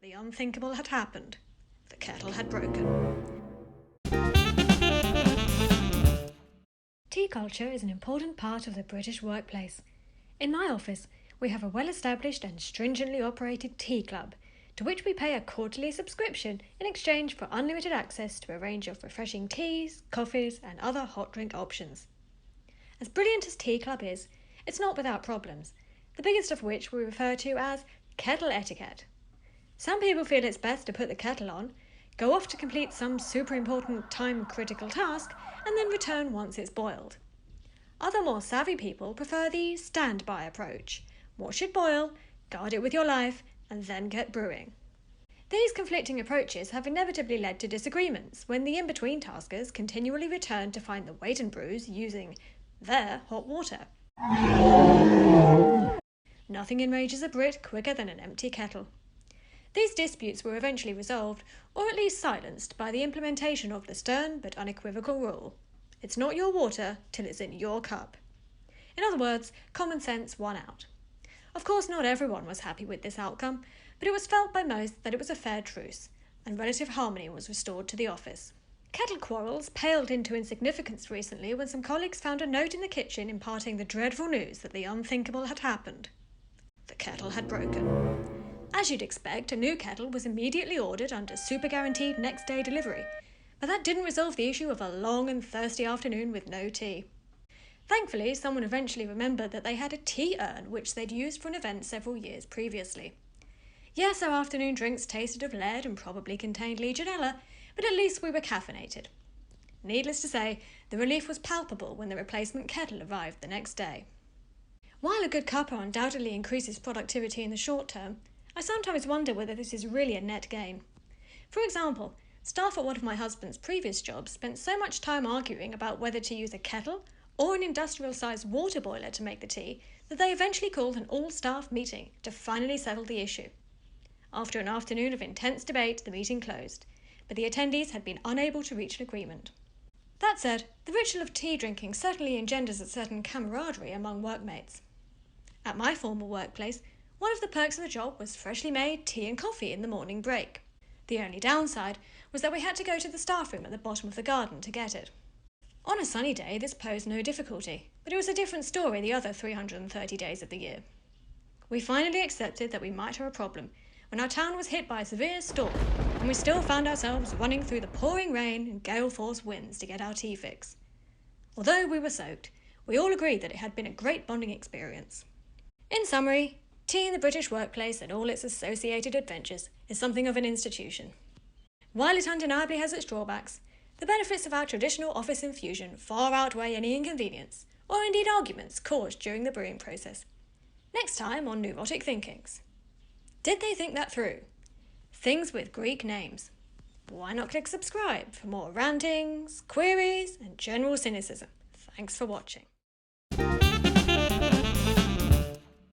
The unthinkable had happened. The kettle had broken. Tea culture is an important part of the British workplace. In my office, we have a well-established and stringently operated tea club, to which we pay a quarterly subscription in exchange for unlimited access to a range of refreshing teas, coffees, and other hot drink options. As brilliant as Tea Club is, it's not without problems, the biggest of which we refer to as kettle etiquette. Some people feel it's best to put the kettle on, go off to complete some super important time-critical task, and then return once it's boiled. Other more savvy people prefer the standby approach. Watch it boil, guard it with your life, and then get brewing. These conflicting approaches have inevitably led to disagreements when the in-between taskers continually return to find the wait and brews using their hot water. Nothing enrages a Brit quicker than an empty kettle. These disputes were eventually resolved, or at least silenced, by the implementation of the stern but unequivocal rule: it's not your water till it's in your cup. In other words, common sense won out. Of course, not everyone was happy with this outcome, but it was felt by most that it was a fair truce, and relative harmony was restored to the office. Kettle quarrels paled into insignificance recently when some colleagues found a note in the kitchen imparting the dreadful news that the unthinkable had happened. The kettle had broken. As you'd expect, a new kettle was immediately ordered under super guaranteed next day delivery, but that didn't resolve the issue of a long and thirsty afternoon with no tea. Thankfully, someone eventually remembered that they had a tea urn which they'd used for an event several years previously. Yes, our afternoon drinks tasted of lead and probably contained Legionella, but at least we were caffeinated. Needless to say, the relief was palpable when the replacement kettle arrived the next day. While a good cuppa undoubtedly increases productivity in the short term, I sometimes wonder whether this is really a net gain. For example, staff at one of my husband's previous jobs spent so much time arguing about whether to use a kettle or an industrial-sized water boiler to make the tea that they eventually called an all-staff meeting to finally settle the issue. After an afternoon of intense debate, the meeting closed, but the attendees had been unable to reach an agreement. That said, the ritual of tea drinking certainly engenders a certain camaraderie among workmates. At my former workplace, one of the perks of the job was freshly made tea and coffee in the morning break. The only downside was that we had to go to the staff room at the bottom of the garden to get it. On a sunny day, this posed no difficulty, but it was a different story the other 330 days of the year. We finally accepted that we might have a problem when our town was hit by a severe storm, and we still found ourselves running through the pouring rain and gale-force winds to get our tea fix. Although we were soaked, we all agreed that it had been a great bonding experience. In summary, tea in the British workplace and all its associated adventures is something of an institution. While it undeniably has its drawbacks, the benefits of our traditional office infusion far outweigh any inconvenience, or indeed arguments, caused during the brewing process. Next time on Neurotic Thinkings. Did they think that through? Things with Greek names. Why not click subscribe for more rantings, queries, and general cynicism? Thanks for watching.